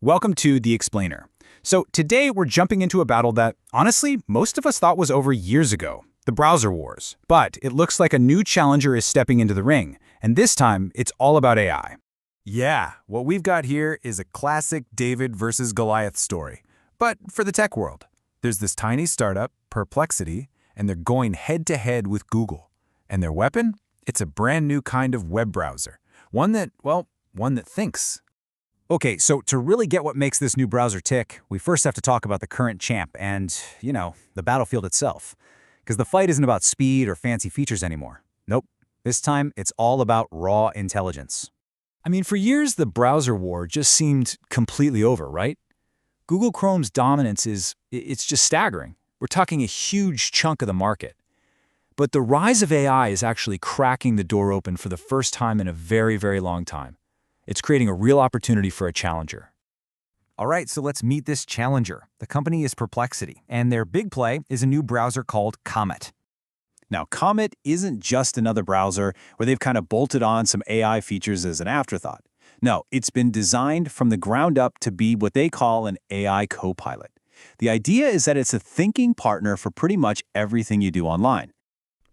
Welcome to The Explainer. So today we're jumping into a battle that, honestly, most of us thought was over years ago, the browser wars. But it looks like a new challenger is stepping into the ring, and this time it's all about AI. Yeah, what we've got here is a classic David versus Goliath story, but for the tech world. There's this tiny startup, Perplexity, and they're going head-to-head with Google. And their weapon? It's a brand new kind of web browser. One that thinks. Okay, so to really get what makes this new browser tick, we first have to talk about the current champ and, the battlefield itself. Because the fight isn't about speed or fancy features anymore. Nope. This time, it's all about raw intelligence. I mean, for years, the browser war just seemed completely over, right? Google Chrome's dominance it's just staggering. We're talking a huge chunk of the market. But the rise of AI is actually cracking the door open for the first time in a very, very long time. It's creating a real opportunity for a challenger. All right, so let's meet this challenger. The company is Perplexity, and their big play is a new browser called Comet. Now, Comet isn't just another browser where they've kind of bolted on some AI features as an afterthought. No, it's been designed from the ground up to be what they call an AI co-pilot. The idea is that it's a thinking partner for pretty much everything you do online.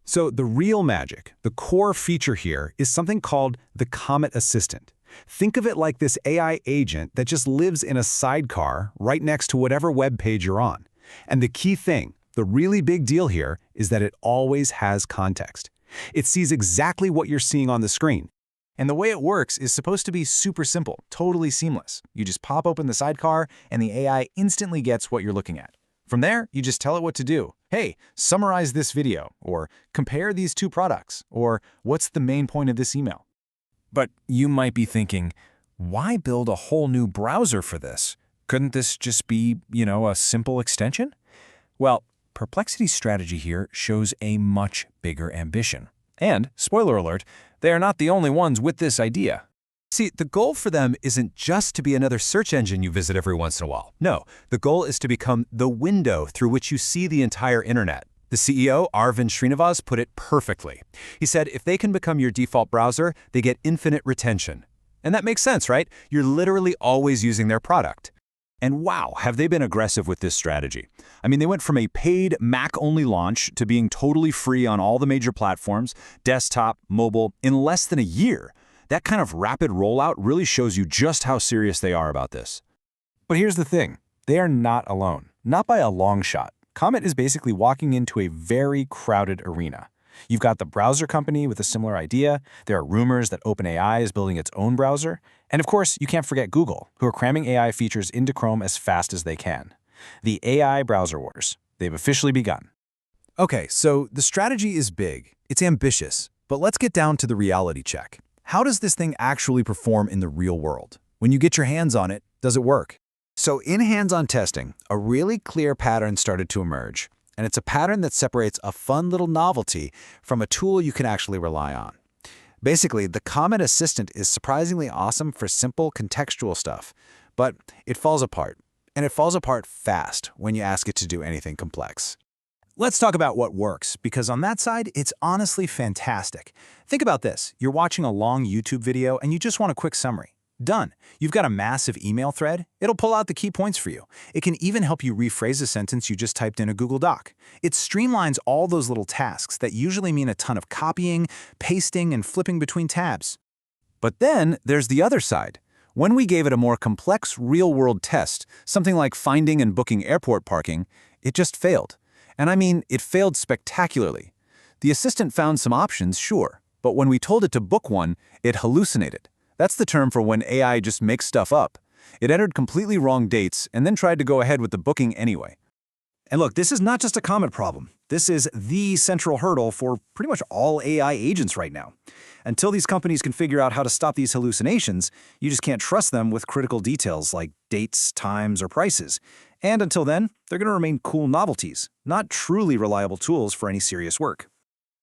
So the real magic, the core feature here, is something called the Comet Assistant. Think of it like this AI agent that just lives in a sidecar right next to whatever web page you're on. And the key thing, the really big deal here, is that it always has context. It sees exactly what you're seeing on the screen. And the way it works is supposed to be super simple, totally seamless. You just pop open the sidecar, and the AI instantly gets what you're looking at. From there, you just tell it what to do. Hey, summarize this video, or compare these two products, or what's the main point of this email? But you might be thinking, why build a whole new browser for this? Couldn't this just be, a simple extension? Well, Perplexity's strategy here shows a much bigger ambition. And, spoiler alert, they are not the only ones with this idea. See, the goal for them isn't just to be another search engine you visit every once in a while. No, the goal is to become the window through which you see the entire internet. The CEO, Arvind Srinivas, put it perfectly. He said, if they can become your default browser, they get infinite retention. And that makes sense, right? You're literally always using their product. And wow, have they been aggressive with this strategy. I mean, they went from a paid Mac-only launch to being totally free on all the major platforms, desktop, mobile, in less than a year. That kind of rapid rollout really shows you just how serious they are about this. But here's the thing. They are not alone. Not by a long shot. Comet is basically walking into a very crowded arena. You've got the browser company with a similar idea. There are rumors that OpenAI is building its own browser. And of course, you can't forget Google, who are cramming AI features into Chrome as fast as they can. The AI browser wars. They've officially begun. Okay, so the strategy is big. It's ambitious. But let's get down to the reality check. How does this thing actually perform in the real world? When you get your hands on it, does it work? So in hands-on testing, a really clear pattern started to emerge. And it's a pattern that separates a fun little novelty from a tool you can actually rely on. Basically, the Comet Assistant is surprisingly awesome for simple contextual stuff, but it falls apart. And it falls apart fast when you ask it to do anything complex. Let's talk about what works, because on that side, it's honestly fantastic. Think about this. You're watching a long YouTube video and you just want a quick summary. Done. You've got a massive email thread. It'll pull out the key points for you. It can even help you rephrase a sentence you just typed in a Google Doc. It streamlines all those little tasks that usually mean a ton of copying, pasting, and flipping between tabs. But then there's the other side. When we gave it a more complex real-world test, something like finding and booking airport parking, it just failed. And I mean, it failed spectacularly. The assistant found some options, sure, but when we told it to book one, it hallucinated. That's the term for when AI just makes stuff up. It entered completely wrong dates and then tried to go ahead with the booking anyway. And look, this is not just a Comet problem. This is the central hurdle for pretty much all AI agents right now. Until these companies can figure out how to stop these hallucinations, you just can't trust them with critical details like dates, times, or prices. And until then, they're going to remain cool novelties, not truly reliable tools for any serious work.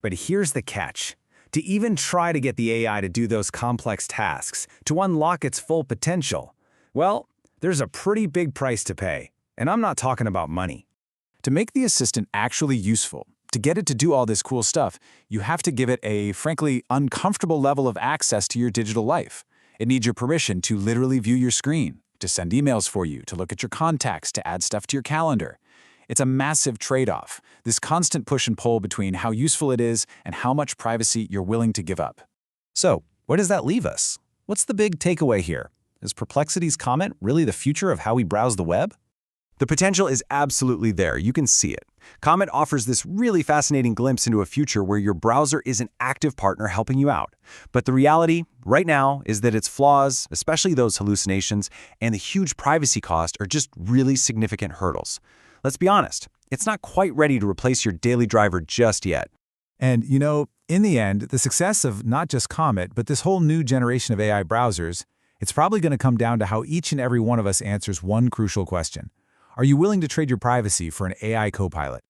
But here's the catch. To even try to get the AI to do those complex tasks, to unlock its full potential, well, there's a pretty big price to pay. And I'm not talking about money. To make the assistant actually useful, to get it to do all this cool stuff, you have to give it a, frankly, uncomfortable level of access to your digital life. It needs your permission to literally view your screen, to send emails for you, to look at your contacts, to add stuff to your calendar. It's a massive trade-off, this constant push and pull between how useful it is and how much privacy you're willing to give up. So, where does that leave us? What's the big takeaway here? Is Perplexity's Comet really the future of how we browse the web? The potential is absolutely there. You can see it. Comet offers this really fascinating glimpse into a future where your browser is an active partner helping you out. But the reality, right now, is that its flaws, especially those hallucinations, and the huge privacy cost are just really significant hurdles. Let's be honest, it's not quite ready to replace your daily driver just yet. And, in the end, the success of not just Comet, but this whole new generation of AI browsers, it's probably going to come down to how each and every one of us answers one crucial question. Are you willing to trade your privacy for an AI copilot?